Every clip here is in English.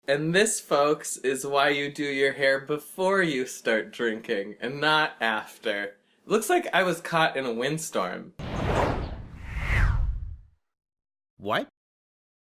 And this, folks, is why you do your hair before you start drinking and not after. Looks like I was caught in a windstorm. What?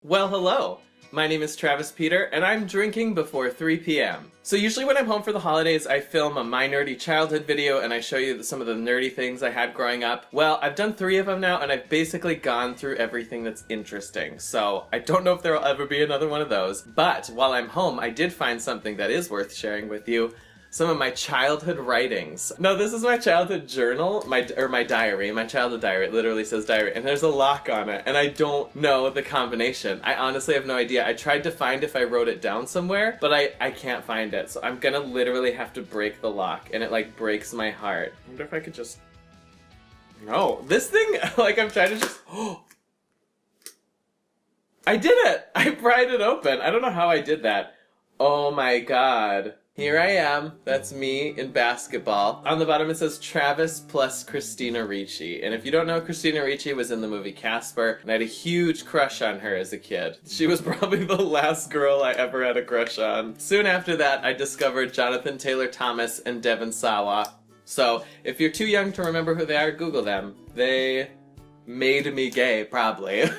Well, hello. My name is Travis Peter, and I'm drinking before 3 p.m. So usually when I'm home for the holidays, I film a My Nerdy Childhood video and I show you some of the nerdy things I had growing up. Well, I've done 3 of them now, and I've basically gone through everything that's interesting. So I don't know if there will ever be another one of those. But while I'm home, I did find something that is worth sharing with you. Some of my childhood writings. No, this is my childhood journal, my diary, my childhood diary. It literally says diary, and there's a lock on it, and I don't know the combination. I honestly have no idea. I tried to find if I wrote it down somewhere, but I can't find it, so I'm gonna literally have to break the lock, and it like breaks my heart. I wonder if I could just... No, this thing, like I'm trying to just... I did it! I pried it open. I don't know how I did that. Oh my god. Here I am. That's me in basketball. On the bottom it says Travis plus Christina Ricci. And if you don't know, Christina Ricci was in the movie Casper, and I had a huge crush on her as a kid. She was probably the last girl I ever had a crush on. Soon after that, I discovered Jonathan Taylor Thomas and Devon Sawa. So, if you're too young to remember who they are, Google them. They made me gay, probably.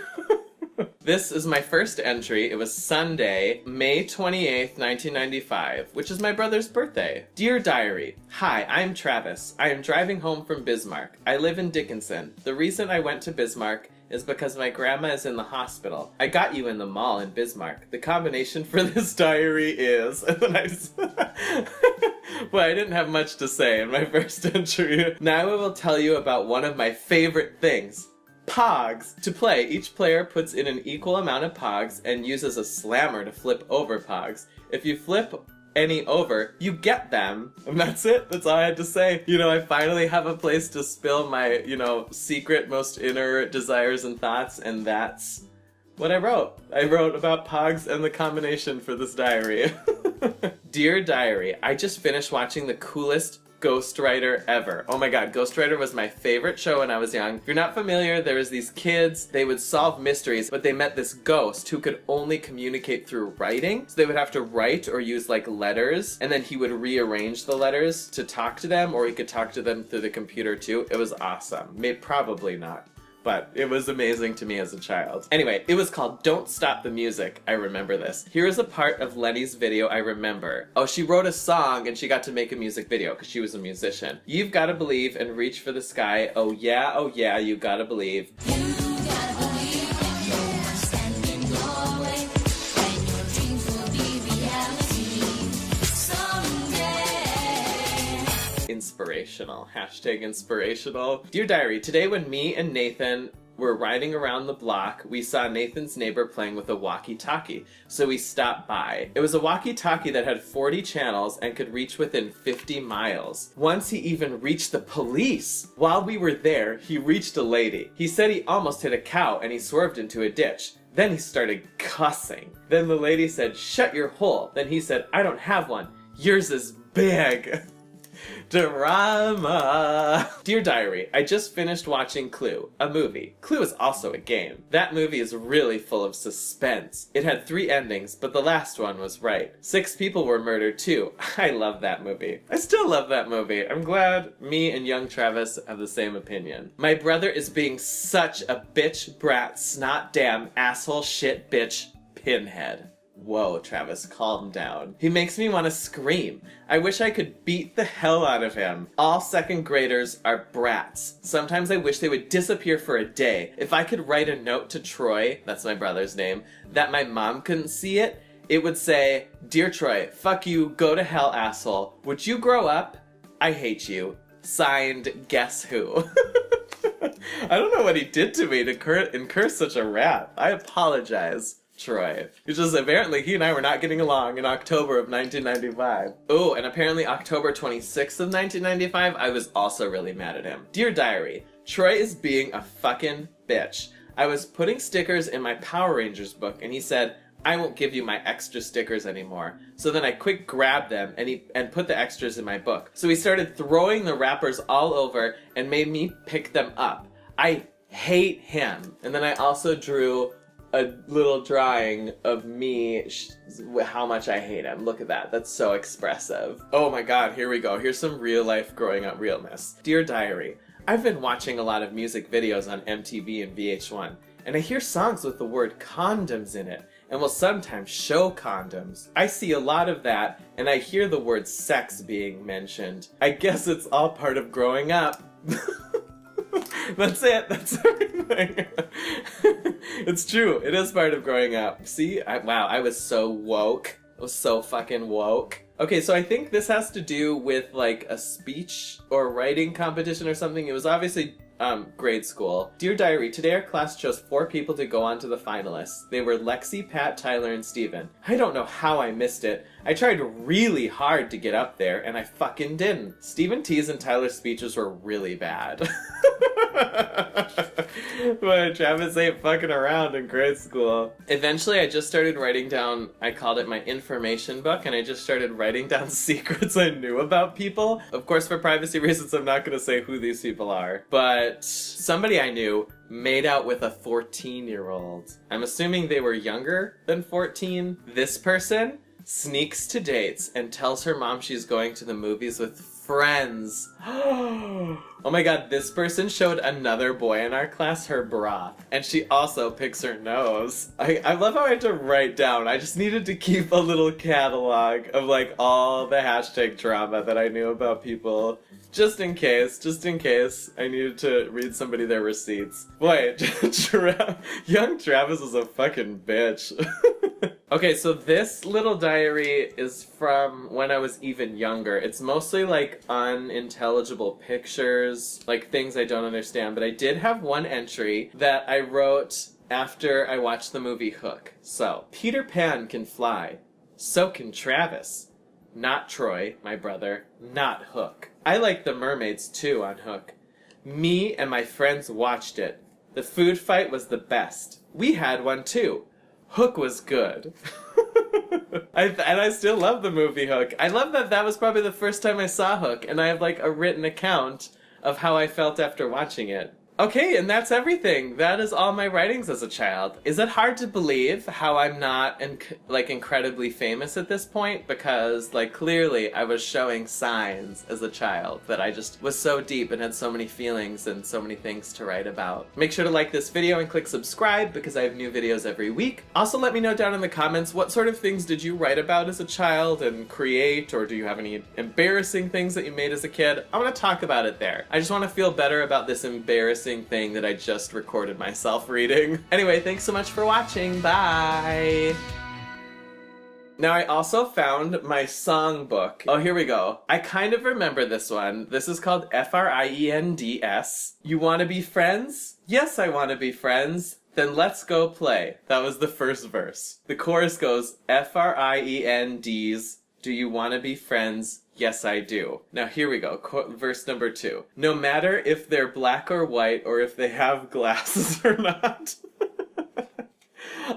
This is my first entry. It was Sunday, May 28th, 1995, which is my brother's birthday. Dear Diary, hi, I'm Travis. I am driving home from Bismarck. I live in Dickinson. The reason I went to Bismarck is because my grandma is in the hospital. I got you in the mall in Bismarck. The combination for this diary is... And then I just... Well, I didn't have much to say in my first entry. Now I will tell you about one of my favorite things. Pogs. To play, each player puts in an equal amount of pogs and uses a slammer to flip over pogs. If you flip any over, you get them. And that's it. That's all I had to say. You know, I finally have a place to spill my, secret, most inner desires and thoughts, and that's what I wrote. I wrote about pogs and the combination for this diary. Dear Diary, I just finished watching the coolest Ghost Rider ever. Oh my god, Ghost Rider was my favorite show when I was young. If you're not familiar, there was these kids, they would solve mysteries, but they met this ghost who could only communicate through writing. So they would have to write or use like letters, and then he would rearrange the letters to talk to them, or he could talk to them through the computer too. It was awesome. Maybe probably not, but it was amazing to me as a child. Anyway, it was called Don't Stop the Music. I remember this. Here is a part of Lenny's video I remember. Oh, she wrote a song and she got to make a music video because she was a musician. You've gotta believe and reach for the sky. Oh yeah, you gotta believe. Inspirational. Hashtag inspirational. Dear Diary, today when me and Nathan were riding around the block, we saw Nathan's neighbor playing with a walkie-talkie, so we stopped by. It was a walkie-talkie that had 40 channels and could reach within 50 miles. Once he even reached the police. While we were there, he reached a lady. He said he almost hit a cow and he swerved into a ditch. Then he started cussing. Then the lady said, "Shut your hole." Then he said, "I don't have one. Yours is big." Drama. Dear Diary, I just finished watching Clue, a movie. Clue is also a game. That movie is really full of suspense. It had 3 endings, but the last one was right. 6 people were murdered too. I love that movie. I still love that movie. I'm glad me and young Travis have the same opinion. My brother is being such a bitch, brat, snot, damn, asshole, shit, bitch, pinhead. Whoa, Travis, calm down. He makes me want to scream. I wish I could beat the hell out of him. All second graders are brats. Sometimes I wish they would disappear for a day. If I could write a note to Troy, that's my brother's name, that my mom couldn't see it, it would say, "Dear Troy, fuck you, go to hell, asshole. Would you grow up? I hate you. Signed, guess who?" I don't know what he did to me to incur such a rap. I apologize, Troy. It's just apparently he and I were not getting along in October of 1995. Oh, and apparently October 26th of 1995, I was also really mad at him. Dear Diary, Troy is being a fucking bitch. I was putting stickers in my Power Rangers book and he said, "I won't give you my extra stickers anymore." So then I quick grabbed them and put the extras in my book. So he started throwing the wrappers all over and made me pick them up. I hate him. And then I also drew a little drawing of me, how much I hate him. Look at that. That's so expressive. Oh my god, here we go. Here's some real life growing up realness. Dear Diary, I've been watching a lot of music videos on MTV and VH1, and I hear songs with the word condoms in it, and will sometimes show condoms. I see a lot of that, and I hear the word sex being mentioned. I guess it's all part of growing up. That's it. That's everything. It's true. It is part of growing up. See? Wow, I was so woke. I was so fucking woke. Okay, so I think this has to do with like a speech or writing competition or something. It was obviously grade school. Dear Diary, today our class chose 4 people to go on to the finalists. They were Lexi, Pat, Tyler, and Steven. I don't know how I missed it. I tried really hard to get up there, and I fucking didn't. Steven T's and Tyler's speeches were really bad. But Travis ain't fucking around in grade school. Eventually, I just started writing down, I called it my information book, and I just started writing down secrets I knew about people. Of course, for privacy reasons, I'm not going to say who these people are. But somebody I knew made out with a 14-year-old. I'm assuming they were younger than 14. This person sneaks to dates and tells her mom she's going to the movies with friends. Oh my god, this person showed another boy in our class her bra, and she also picks her nose. I love how I had to write down. I just needed to keep a little catalog of like all the hashtag drama that I knew about people. Just in case I needed to read somebody their receipts. Boy, young Travis is a fucking bitch. Okay, so this little diary is from when I was even younger. It's mostly like unintelligible pictures, like things I don't understand, but I did have one entry that I wrote after I watched the movie Hook. So, Peter Pan can fly, so can Travis. Not Troy, my brother, not Hook. I like the mermaids too on Hook. Me and my friends watched it. The food fight was the best. We had one too. Hook was good. And I still love the movie Hook. I love that that was probably the first time I saw Hook, and I have like a written account of how I felt after watching it. Okay, and that's everything. That is all my writings as a child. Is it hard to believe how I'm not incredibly famous at this point? Because like clearly I was showing signs as a child that I just was so deep and had so many feelings and so many things to write about. Make sure to like this video and click subscribe because I have new videos every week. Also let me know down in the comments what sort of things did you write about as a child and create, or do you have any embarrassing things that you made as a kid? I want to talk about it there. I just want to feel better about this embarrassing thing that I just recorded myself reading. Anyway, thanks so much for watching. Bye! Now I also found my songbook. Oh, here we go. I kind of remember this one. This is called Friends. You wanna be friends? Yes, I wanna be friends. Then let's go play. That was the first verse. The chorus goes, Friends. Do you wanna be friends? Yes, I do. Now here we go. Verse number 2. No matter if they're black or white or if they have glasses or not.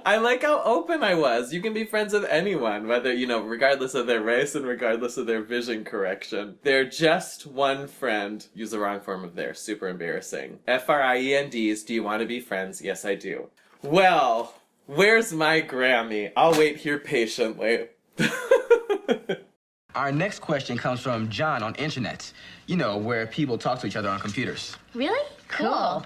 I like how open I was. You can be friends with anyone, whether, you know, regardless of their race and regardless of their vision correction. They're just one friend. Use the wrong form of there. Super embarrassing. Friends. Do you want to be friends? Yes, I do. Well, where's my Grammy? I'll wait here patiently. Our next question comes from John on internet. You know, where people talk to each other on computers. Really? Cool.